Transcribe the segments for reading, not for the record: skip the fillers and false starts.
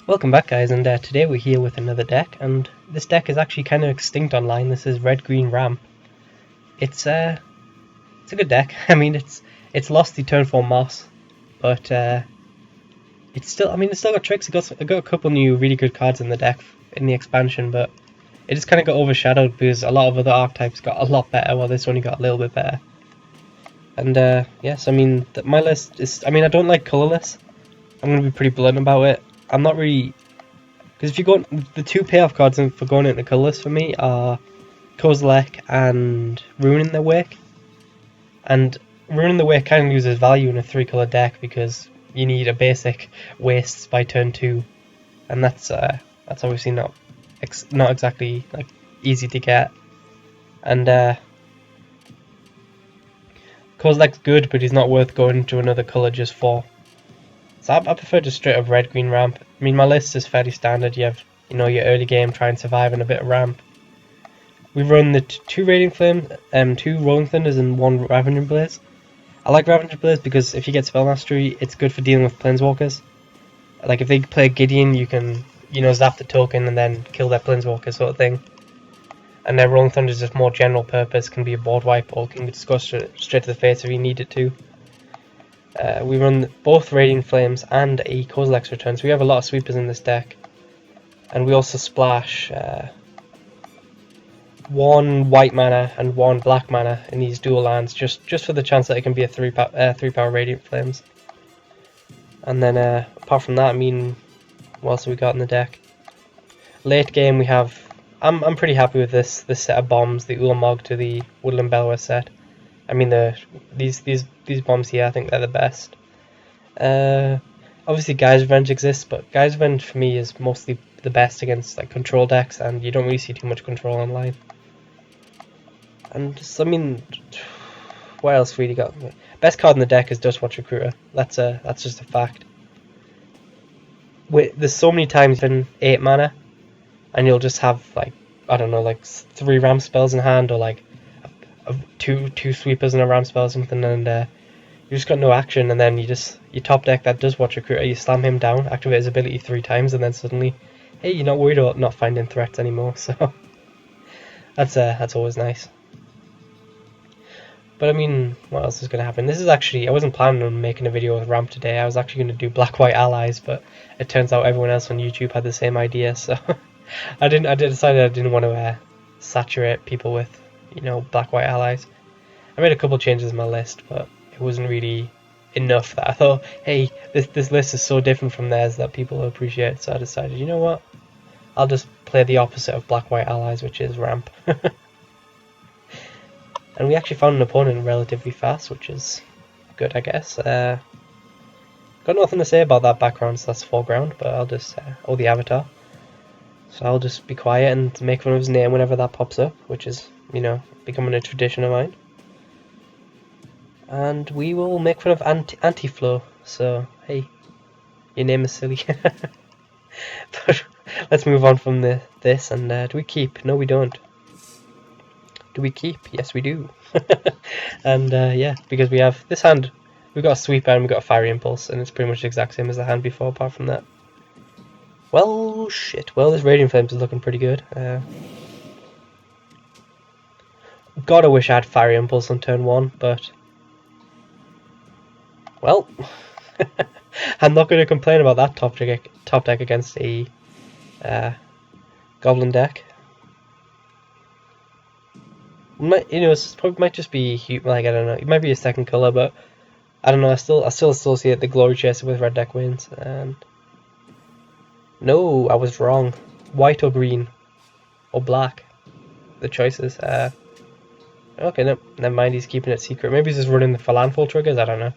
Welcome back, guys, and today we're here with another deck, and this deck is actually kind of extinct online. This is Red Green Ramp. It's a good deck. I mean, it's lost the turn 4 Moss, but it's still got tricks. It got a couple new really good cards in the deck in the expansion, but it just kind of got overshadowed because a lot of other archetypes got a lot better, while this only got a little bit better. And yes, I mean my list is. I mean, I don't like colorless. I'm gonna be pretty blunt about it. I'm not really, because if you go, the two payoff cards for going into colorless for me are Kozilek and Ruining the Wake. And Ruining the Wake kind of loses value in a 3-color deck because you need a basic wastes by turn 2, and that's obviously not exactly like easy to get. And Kozilek's good, but he's not worth going to another color just for. So I prefer just straight up red green ramp. I mean, my list is fairly standard. You have, your early game, try and survive, and a bit of ramp. We run the 2 Radiant Flame, 2 Rolling Thunders, and 1 Ravaging Blaze. I like Ravaging Blaze because if you get Spell Mastery, it's good for dealing with Planeswalkers. Like if they play Gideon, you can, zap the token and then kill their Planeswalker sort of thing. And then Rolling Thunder is just more general purpose, can be a board wipe, or can just go straight to the face if you need it to. We run both Radiant Flames and a Kozilek's Return, so we have a lot of sweepers in this deck. And we also splash 1 white mana and 1 black mana in these dual lands, just for the chance that it can be a 3-power Radiant Flames. And then apart from that, I mean, what else have we got in the deck? Late game we have, I'm pretty happy with this set of bombs, the Ulamog to the Woodland Bellower set. I mean, these bombs here, I think they're the best. Obviously Guy's Revenge exists, but Guy's Revenge for me is mostly the best against like control decks, and you don't really see too much control online. And just, I mean, what else really got? Best card in the deck is Dustwatch Recruiter. That's just a fact. There's so many times in 8 mana, and you'll just have like, I don't know, like 3 ramp spells in hand, or like two sweepers and a ramp spell or something, and you just got no action, and then you top deck that Dustwatch Recruiter, you slam him down, activate his ability 3 times, and then suddenly, hey, you're not worried about not finding threats anymore. So that's always nice. But I mean, what else is going to happen? This is actually, I wasn't planning on making a video with ramp today. I was actually going to do black-white allies, but it turns out everyone else on YouTube had the same idea, so I decided I didn't want to saturate people with, black-white allies. I made a couple changes in my list, but it wasn't really enough that I thought, hey, this list is so different from theirs that people will appreciate, so I decided, you know what? I'll just play the opposite of black-white allies, which is ramp. And we actually found an opponent relatively fast, which is good, I guess. Got nothing to say about that background, so that's foreground, but I'll just, or the avatar. So I'll just be quiet and make fun of his name whenever that pops up, which is, becoming a tradition of mine. And we will make fun of Anti-Flow, so, hey, your name is silly. But let's move on from this, and do we keep? No, we don't. Do we keep? Yes, we do. And yeah, because we have this hand, we've got a sweeper and we've got a fiery impulse, and it's pretty much the exact same as the hand before, apart from that. Well, shit. Well, this Radiant Flames is looking pretty good. God, I wish I had fiery impulse on turn 1, but well, I'm not going to complain about that top deck against a Goblin deck. It probably might just be like, I don't know, it might be a second color, but I don't know. I still associate the Glory Chaser with red deck wins, and no, I was wrong. White or green or black, the choices. Okay, no, never mind. He's keeping it secret. Maybe he's just running the Landfall triggers. I don't know.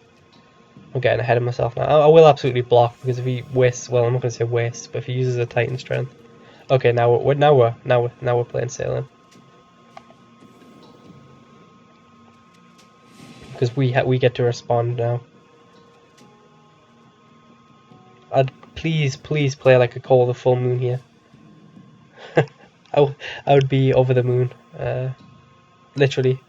I'm getting ahead of myself now. I will absolutely block, because if he wastes, well, I'm not going to say wastes, but if he uses a Titan Strength. Okay, now we're playing Salem. Because we get to respond now. I'd please play like a Call of the Full Moon here. I would be over the moon, literally.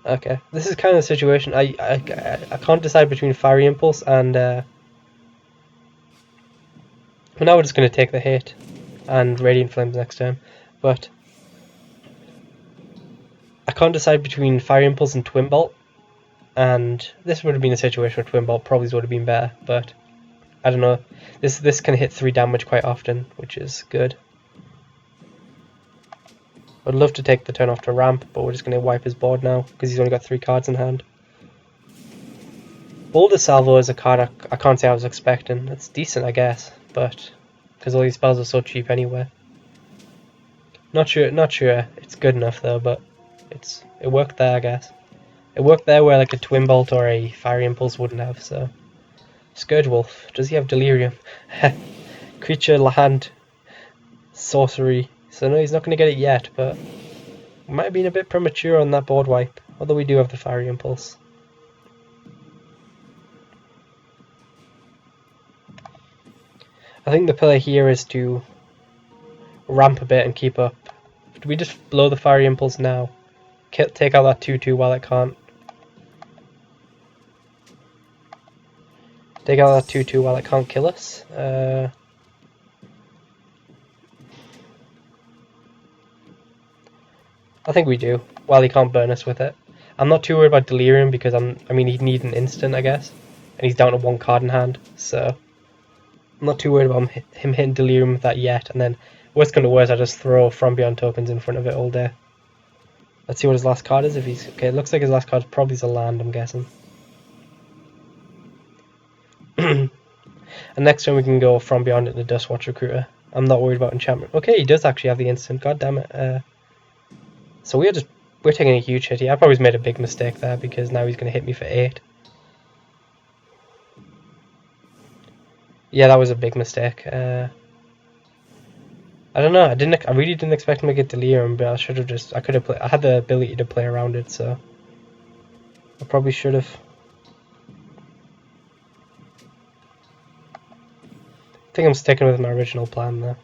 Okay, this is kind of the situation. I can't decide between Fiery Impulse and But now we're just going to take the hit and Radiant Flames next turn. But I can't decide between Fire Impulse and Twin Bolt. And this would have been a situation where Twin Bolt probably would have been better. But I don't know. This can hit 3 damage quite often, which is good. I'd love to take the turn off to ramp, but we're just going to wipe his board now because he's only got 3 cards in hand. Boulder Salvo is a card I can't say I was expecting. It's decent, I guess, but because all these spells are so cheap anyway. Not sure it's good enough though, but it worked there, I guess. It worked there where like a Twin Bolt or a Fire Impulse wouldn't have. So Scourge Wolf, does he have Delirium? Creature, land, sorcery. So no, he's not going to get it yet, but might have been a bit premature on that board wipe. Although we do have the Fire Impulse. I think the play here is to ramp a bit and keep up. Do we just blow the Fire Impulse now? Take out that 2/2 while it can't. Take out that 2/2 while it can't kill us. I think we do, while he can't burn us with it. I'm not too worried about Delirium because I mean he'd need an instant, I guess. And he's down to 1 card in hand, so I'm not too worried about him hitting Delirium with that yet. And then, worst come to worst, I just throw From Beyond tokens in front of it all day. Let's see what his last card is. If he's okay, it looks like his last card probably is a land, I'm guessing. And next turn we can go From Beyond it, the Dustwatch Recruiter. I'm not worried about enchantment. Okay, he does actually have the instant. God damn it. So we're taking a huge hit here. I probably made a big mistake there because now he's going to hit me for 8. Yeah, that was a big mistake. I don't know. I really didn't expect him to get Delirium, but I had the ability to play around it, so I probably should have. I think I'm sticking with my original plan there.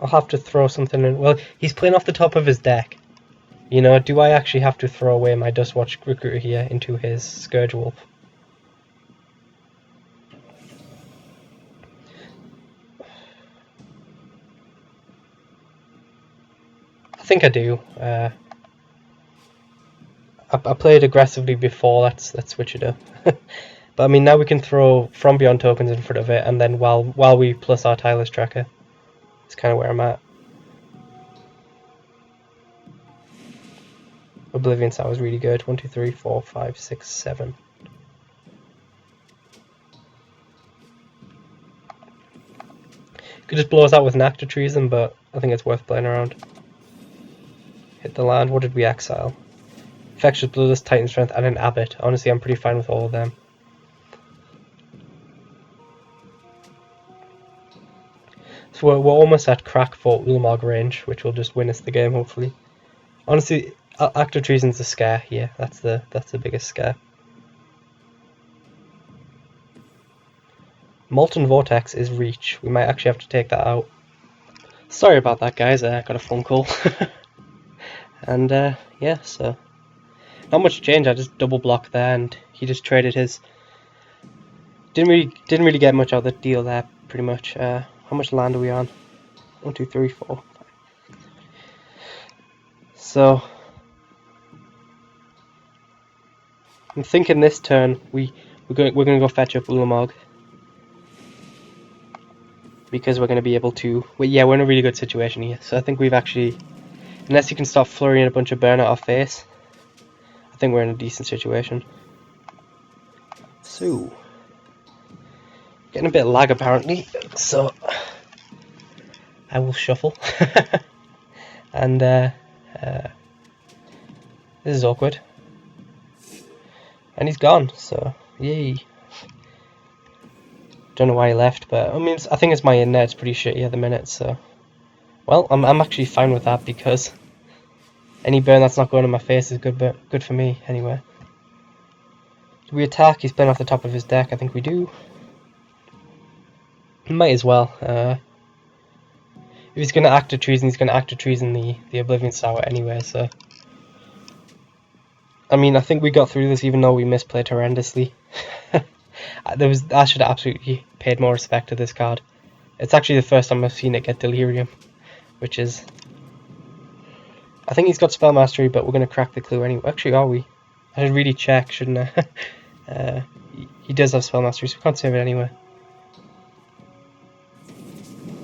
I'll have to throw something in. Well, he's playing off the top of his deck. You know, do I actually have to throw away my Dustwatch Recruiter here into his Scourge Wolf? I think I do. I played aggressively before, let's switch it up. But I mean, now we can throw From Beyond tokens in front of it, and then while we plus our Tireless Tracker. It's kind of where I'm at. Oblivion Sour was really good. 1, 2, 3, 4, 5, 6, 7. Could just blow us out with an Act of Treason, but I think it's worth playing around. Hit the land. What did we exile? Infectious Bloodlust, Titan Strength, and an Abbot. Honestly, I'm pretty fine with all of them. So we're almost at crack for Ulamog range, which will just win us the game, hopefully. Honestly, Act of Treason's the scare here. That's the biggest scare. Molten Vortex is reach. We might actually have to take that out. Sorry about that, guys. I got a phone call. And yeah, so not much change. I just double blocked there, and he just traded his. Didn't really get much out of the deal there. Pretty much. How much land are we on? 1, 2, 3, 4, 5. So I'm thinking this turn we're gonna go fetch up Ulamog. Because we're going to be able to. Well, yeah, we're in a really good situation here. So I think we've actually, unless you can start flurrying a bunch of burn at our face, I think we're in a decent situation. So, getting a bit of lag apparently. So I will shuffle, and this is awkward. And he's gone. So yay. Don't know why he left, but I mean, I think it's my internet's pretty shitty at the minute, so. Well, I'm actually fine with that because any burn that's not going in my face is good for me anyway. Do we attack? He's playing off the top of his deck. I think we do. Might as well. If he's going to Act of Treason, he's going to Act of Treason the Oblivion Sour anyway, so. I mean, I think we got through this even though we misplayed horrendously. I should have absolutely paid more respect to this card. It's actually the first time I've seen it get Delirium, which is... I think he's got Spell Mastery, but we're going to crack the clue anyway. Actually, are we? I should really check, shouldn't I? He does have Spell Mastery, so we can't save it anyway.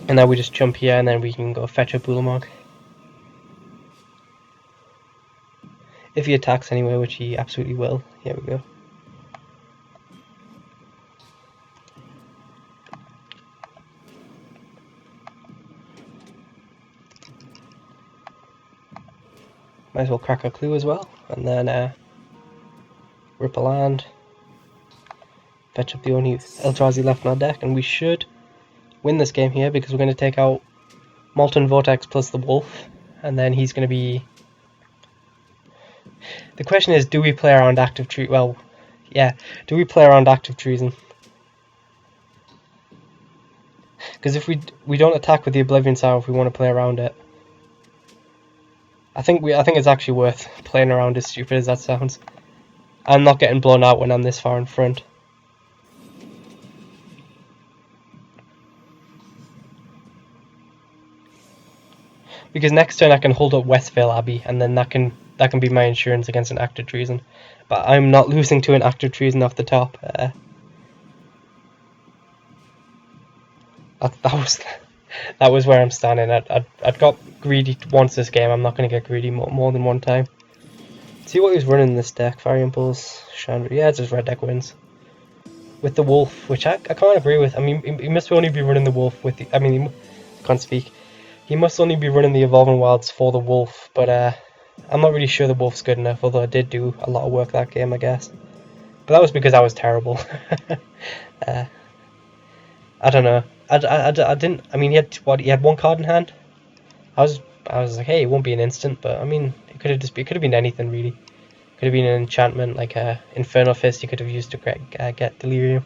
And now we just jump here, and then we can go fetch a Bulamog. If he attacks anyway, which he absolutely will. Here we go. Might as well crack our clue as well, and then rip a land, fetch up the only Eldrazi left in our deck, and we should win this game here because we're going to take out Molten Vortex plus the Wolf, and then he's going to be... The question is, do we play around Active Treason? Well, yeah, do we play around Active Treason? Because if we don't attack with the Oblivion Sour if we want to play around it, I think it's actually worth playing around, as stupid as that sounds. I'm not getting blown out when I'm this far in front. Because next turn I can hold up Westvale Abbey, and then that can be my insurance against an Active Treason. But I'm not losing to an Active Treason off the top. That was where I'm standing. I'd got greedy once this game. I'm not going to get greedy more than one time. See what he's running in this deck. Fire Impulse, Chandra. Yeah, it's just red deck wins. With the Wolf, which I can't agree with. I mean, he must only be running the Wolf with the... I mean, I can't speak. He must only be running the Evolving Wilds for the Wolf, but I'm not really sure the Wolf's good enough, although I did do a lot of work that game, I guess. But that was because I was terrible. I don't know. I didn't... I mean, he had one card in hand. I was like, hey, it won't be an instant, but I mean, it could have been anything, really. Could have been an enchantment, like a Infernal Fist you could have used to get Delirium.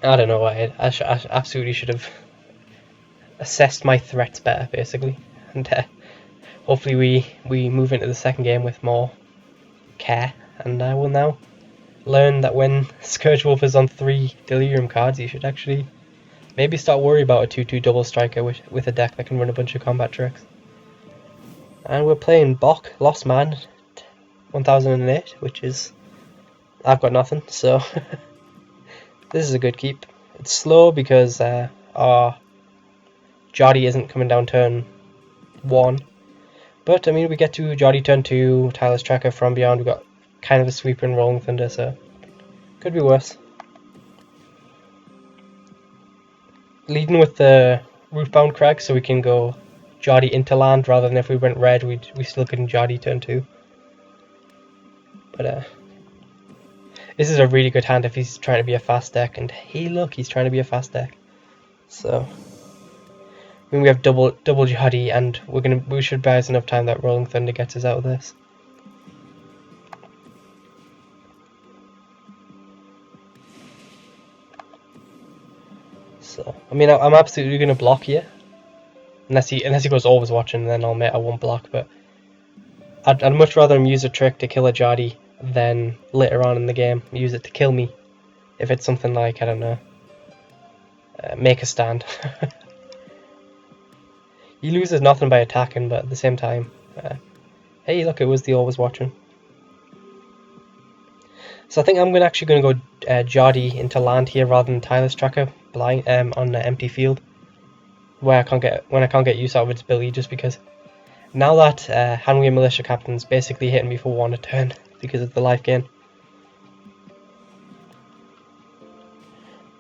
I don't know, I absolutely should have assessed my threats better, basically. And hopefully we move into the second game with more care. And I will now learn that when Scourge Wolf is on 3 Delirium cards, you should actually maybe start worrying about a 2/2 double striker with a deck that can run a bunch of combat tricks. And we're playing Bok, Lost Man, 1008, which is... I've got nothing, so... This is a good keep. It's slow because our Jodi isn't coming down turn 1. But, I mean, we get to Jodi turn 2, Tireless Tracker from Beyond. We've got kind of a sweeper and Rolling Thunder, so... Could be worse. Leading with the Rootbound Crag, so we can go Jodi into land, rather than if we went red, we still couldn't Jodi turn 2. But, this is a really good hand if he's trying to be a fast deck, and hey look, he's trying to be a fast deck. So, I mean, we have double Jodi, and we should buy us enough time that Rolling Thunder gets us out of this. So, I mean, I'm absolutely going to block here, unless he goes always watching, then I won't block. But I'd much rather him use a trick to kill a Jodi than later on in the game use it to kill me. If it's something like, I don't know, make a stand. He loses nothing by attacking, but at the same time, hey look, it was the always watching. So I think I'm actually going to go Jodi into land here rather than Tireless Tracker blind on the empty field, where I can't get use out of its ability, just because now that Hanwei Militia Captain's basically hitting me for 1 a turn because of the life gain.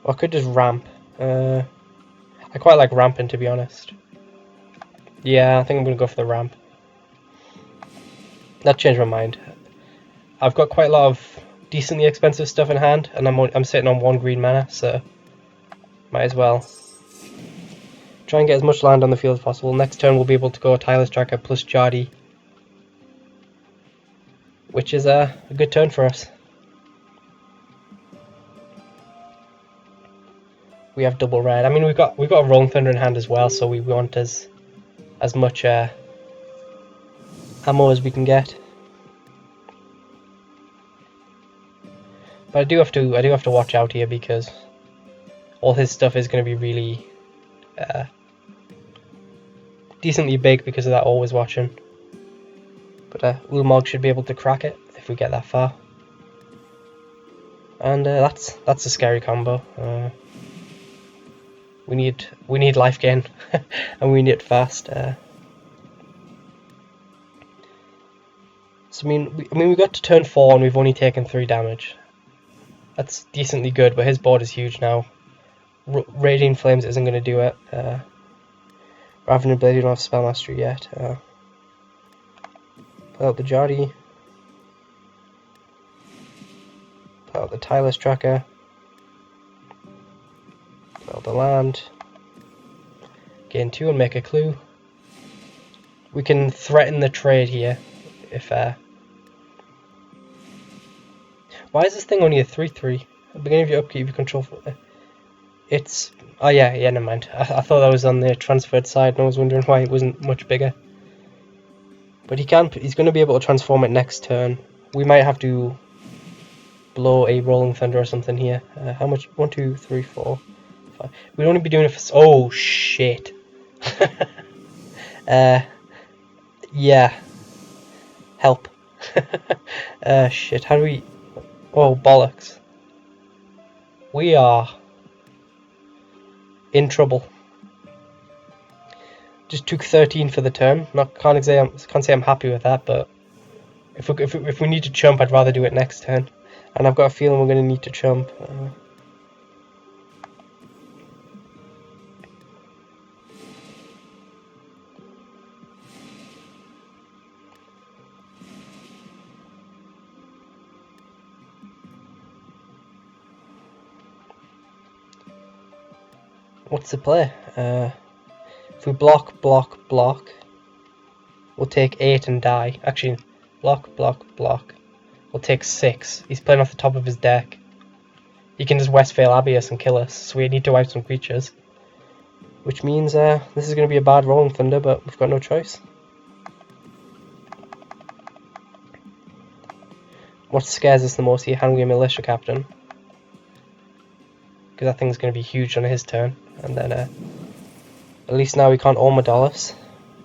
Or I could just ramp. I quite like ramping, to be honest. Yeah, I think I'm going to go for the ramp. That changed my mind. I've got quite a lot of decently expensive stuff in hand, and I'm sitting on 1 green mana, so might as well try and get as much land on the field as possible. Next turn we'll be able to go Tireless Tracker plus Jodi, which is a good turn for us. We have double red. I mean, we've got a Rolling Thunder in hand as well, so we want as much ammo as we can get. But I do have to watch out here because all his stuff is going to be really decently big because of that always watching. But Ulmog should be able to crack it if we get that far. And that's a scary combo. We need life gain, and we need it fast. So I mean we got to turn 4 and we've only taken 3 damage. That's decently good, but his board is huge now. Radiant Flames isn't going to do it. Ravening Blade, we don't have Spell Mastery yet. Pull out the Jari. Pull out the Tireless Tracker. Pull out the land. Gain 2 and make a clue. We can threaten the trade here if why is this thing only a 3/3? At the beginning of your upkeep you control it's oh yeah, never mind. I thought that was on the transferred side and I was wondering why it wasn't much bigger. But he's going to be able to transform it next turn. We might have to blow a Rolling Thunder or something here. How much? 1, 2, 3, 4, 5. We'd only be doing it for... Oh, shit. Yeah. Help. Shit, how do we... Oh, bollocks. We are in trouble. Just took 13 for the turn. Can't say I'm happy with that, but if we need to chump, I'd rather do it next turn. And I've got a feeling we're going to need to chump. What's the play? If we block, we'll take 8 and die. Actually, block. We'll take 6. He's playing off the top of his deck. He can just Westphal Abbey us and kill us, so we need to wipe some creatures. Which means this is going to be a bad Rolling Thunder, but we've got no choice. What scares us the most here? Handling a Militia Captain. Because that thing's going to be huge on his turn. And then at least now we can't Omnath,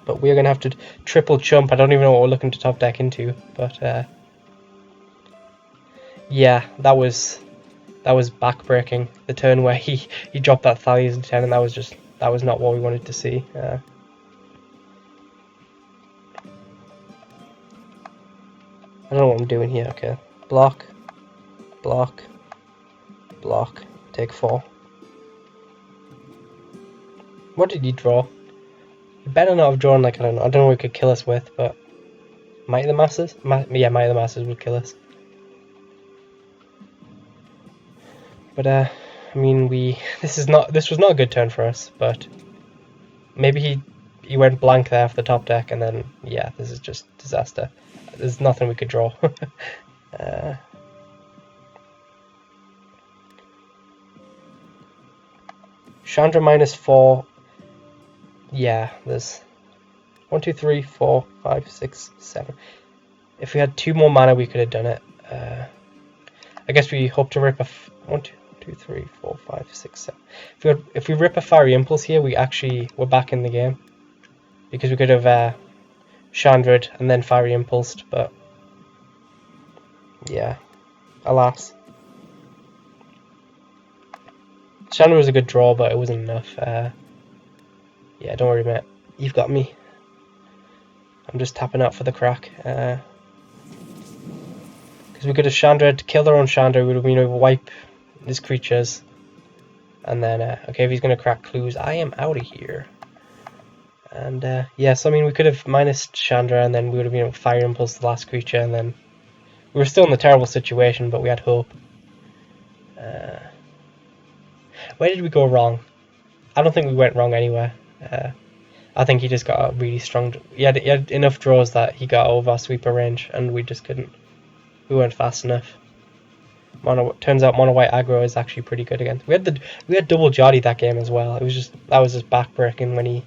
but we're going to have to triple chump. I don't even know what we're looking to top deck into, but yeah, that was backbreaking. The turn where he dropped that Thalia's Lieutenant, that was not what we wanted to see. I don't know what I'm doing here. Okay, block, take 4. What did he draw? He better not have drawn like I don't know what he could kill us with, but Might of the Masses? Yeah, Might of the Masses would kill us. But I mean, this was not a good turn for us. But maybe he went blank there off the top deck, and then yeah, this is just disaster. There's nothing we could draw. Chandra -4. Yeah, there's 1, 2, 3, 4, 5, 6, 7. If we had 2 more mana, we could have done it. I guess we hope to rip a 1, 2, 3, 4, 5, 6, 7. If we rip a Fiery Impulse here, we're back in the game because we could have Chandra'd and then Fiery Impulsed, but yeah, alas. Chandra was a good draw, but it wasn't enough. Yeah, don't worry, mate. You've got me. I'm just tapping out for the crack. Because we could have Chandra'd, killed our own Chandra, we would have wipe his creatures. And then, okay, if he's going to crack clues, I am out of here. And, yeah, so I mean, we could have minus Chandra, and then we would have, Fire Impulse the last creature, and then we were still in a terrible situation, but we had hope. Where did we go wrong? I don't think we went wrong anywhere. I think he just got a really strong... He had enough draws that he got over our sweeper range, and we just couldn't... We weren't fast enough. Turns out mono white aggro is actually pretty good against... We had double Jari that game as well. That was just backbreaking when he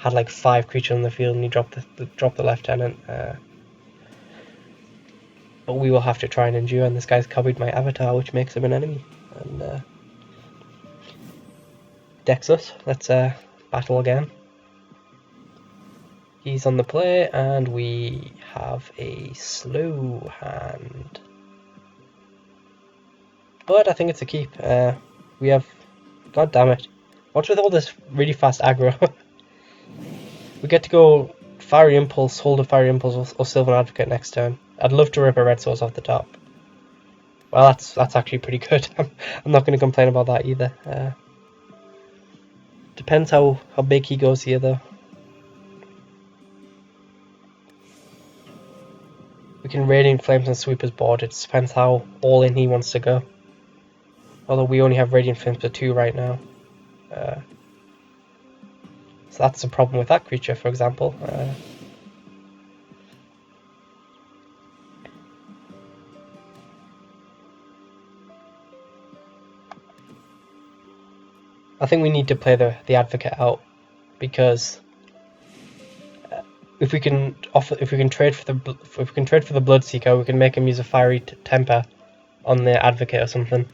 had like 5 creatures on the field and he dropped the lieutenant. But we will have to try and endure, and this guy's copied my avatar, which makes him an enemy. And decks us. Let's battle again. He's on the play, and we have a slow hand. But I think it's a keep. We have... God damn it. What's with all this really fast aggro? We get to go Fiery Impulse, hold a Fiery Impulse, or Sylvan Advocate next turn. I'd love to rip a red source off the top. Well, that's actually pretty good. I'm not going to complain about that either. Depends how big he goes here, though. We can Radiant Flames and sweep his board. It depends how all in he wants to go. Although we only have Radiant Flames for 2 right now. So that's the problem with that creature, for example. I think we need to play the Advocate out, because if we can trade for the Bloodseeker, we can make him use a Fiery Temper on the Advocate or something.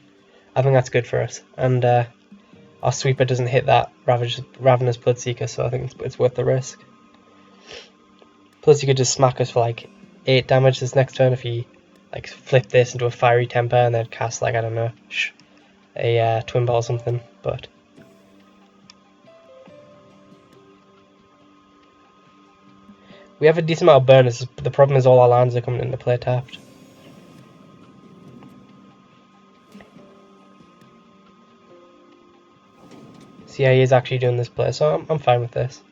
I think that's good for us, and our sweeper doesn't hit that Ravenous Bloodseeker, so I think it's worth the risk. Plus, you could just smack us for like 8 damage this next turn if he like flip this into a Fiery Temper and then cast like, I don't know, a Twin Ball or something. But we have a decent amount of burners. The problem is all our lands are coming into play tapped. So yeah, he is actually doing this play, so I'm fine with this.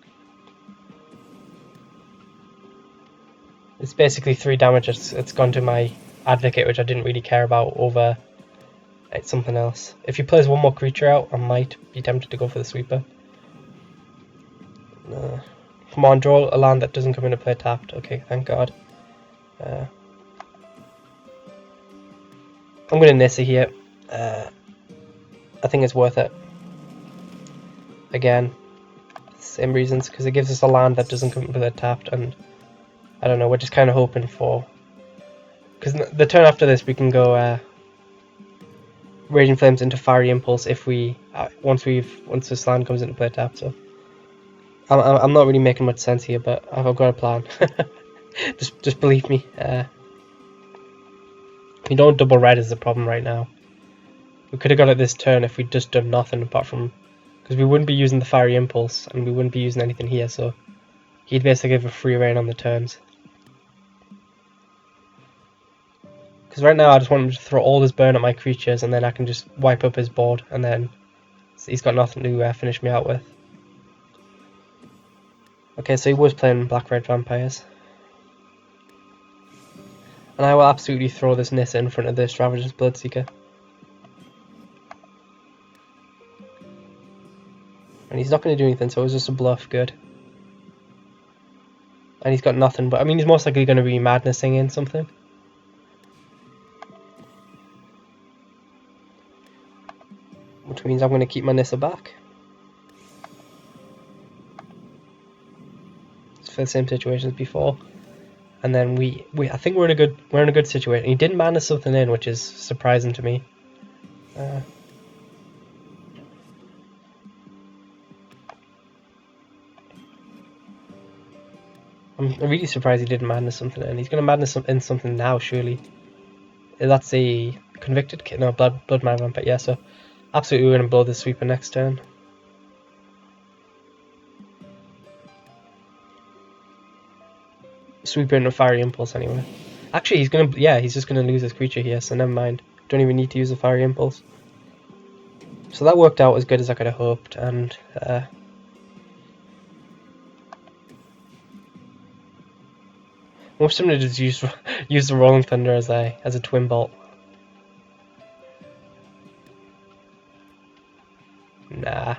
It's basically 3 damage. It's gone to my Advocate, which I didn't really care about, over something else. If he plays one more creature out, I might be tempted to go for the sweeper. Come on, draw a land that doesn't come into play tapped. Okay, thank God. I'm going to Nissa here. I think it's worth it. Again, same reasons, because it gives us a land that doesn't come into play tapped, and I don't know, we're just kind of hoping for... Because the turn after this, we can go Raging Flames into Fiery Impulse if we once this land comes into play tapped. So I'm not really making much sense here, but I've got a plan. just believe me. We don't double red is the problem right now. We could have got it this turn if we'd just done nothing apart from... Because we wouldn't be using the Fiery Impulse, and we wouldn't be using anything here, so he'd basically give a free reign on the turns. Because right now I just want him to throw all his burn at my creatures, and then I can just wipe up his board, and then he's got nothing to finish me out with. Okay, so he was playing black-red vampires. And I will absolutely throw this Nissa in front of this Ravager's Bloodseeker. And he's not going to do anything, so it was just a bluff. Good. And he's got nothing, but I mean, he's most likely going to be madnessing in something. Which means I'm going to keep my Nissa back. It's for the same situation as before. And then I think we're in a good situation. He didn't madness something in, which is surprising to me. I'm really surprised he didn't madness something in. He's going to madness in something now, surely. That's a convicted kid. No, blood man vampire. Yeah, so absolutely we're going to blow the sweeper next turn. Sweeper into Fiery Impulse anyway. Actually, he's just going to lose his creature here, so never mind. Don't even need to use a Fiery Impulse. So that worked out as good as I could have hoped, and most of them to just use the Rolling Thunder as a Twin Bolt. Nah,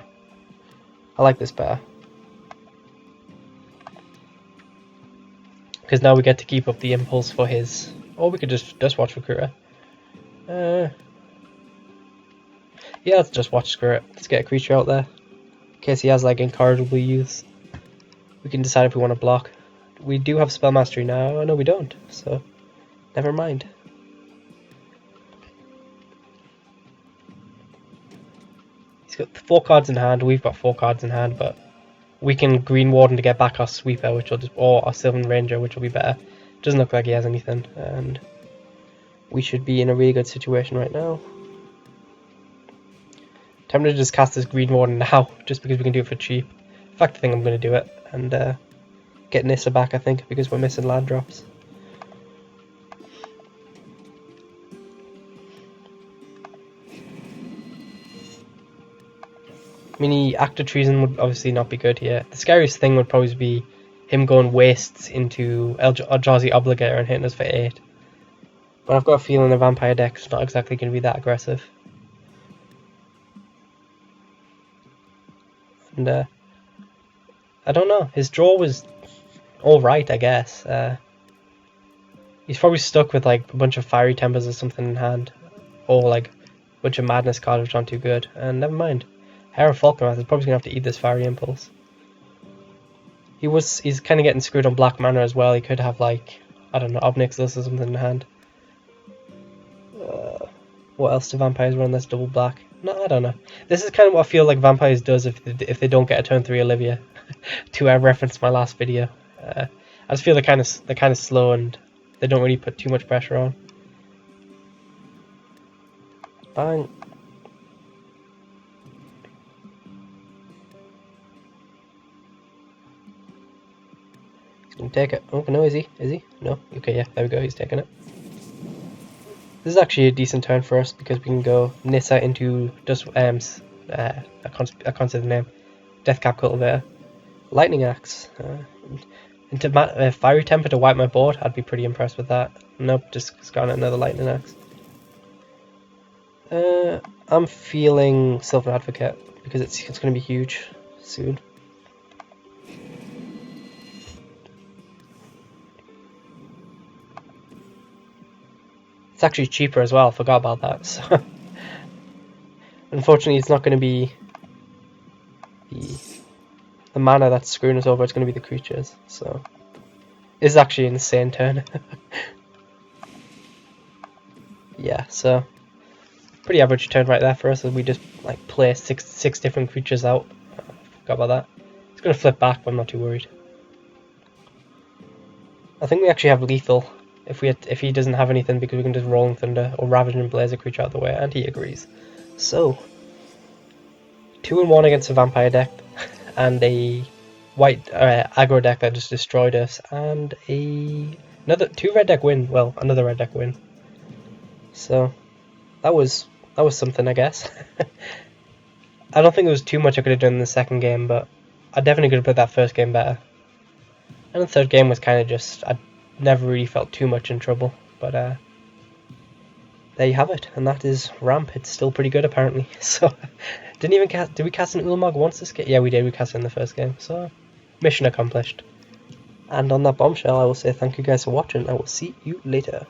I like this better. Because now we get to keep up the impulse for his... Or we could just watch Recruiter. Yeah, let's just watch Spirit. Let's get a creature out there. In case he has like incorrigible youths. we can decide if we want to block. We do have spell mastery now. No, we don't. So never mind. He's got 4 cards in hand. We've got 4 cards in hand, but we can Green Warden to get back our Sweeper, which will just, or our Sylvan Ranger, which will be better. Doesn't look like he has anything, and we should be in a really good situation right now. Tempted to just cast this Green Warden now, just because we can do it for cheap. In fact, I think I'm going to do it, and get Nissa back, I think, because we're missing land drops. I mean, Act of Treason would obviously not be good here. The scariest thing would probably be him going wastes into Eldrazi Obligator and hitting us for 8. But I've got a feeling the Vampire deck is not exactly going to be that aggressive. And I don't know, his draw was alright, I guess. He's probably stuck with like a bunch of Fiery Tempers or something in hand. Or like a bunch of Madness cards which aren't too good. And never mind. Hair of Falconwrath is probably going to have to eat this Fiery Impulse. He's kind of getting screwed on black mana as well. He could have like, I don't know, Obnixilus or something in hand. What else do vampires run that's double black? No, I don't know. This is kind of what I feel like vampires does if they don't get a turn 3 Olivia. To reference my last video. I just feel they're kind of slow and they don't really put too much pressure on. Bang. Gonna take it. Oh no, is he? Is he? No. Okay, yeah, there we go. He's taking it. This is actually a decent turn for us because we can go Nissa into just I can't say the name. Deathcap Cultivator, Lightning Axe, into Fiery Temper to wipe my board. I'd be pretty impressed with that. Nope, just got another Lightning Axe. I'm feeling Sylvan Advocate because it's going to be huge soon. It's actually cheaper as well, forgot about that. So unfortunately it's not going to be the mana that's screwing us over, it's going to be the creatures. So this is actually an insane turn. Yeah, so pretty average turn right there for us as we just like play six different creatures out. Forgot about that. It's going to flip back, but I'm not too worried. I think we actually have lethal if he doesn't have anything, because we can just Rolling Thunder or Ravaging Blaze a creature out of the way, and he agrees. So 2-1 against a vampire deck and a white aggro deck that just destroyed us, and another 2 red deck win. Well, another red deck win. So that was something, I guess. I don't think there was too much I could have done in the second game, but I definitely could have played that first game better. And the third game was kind of just, I never really felt too much in trouble, but there you have it, and that is Ramp. It's still pretty good apparently. So did we cast an Ulamog once this game? Yeah, we did. We cast it in the first game. So mission accomplished. And on that bombshell, I will say thank you guys for watching. I will see you later.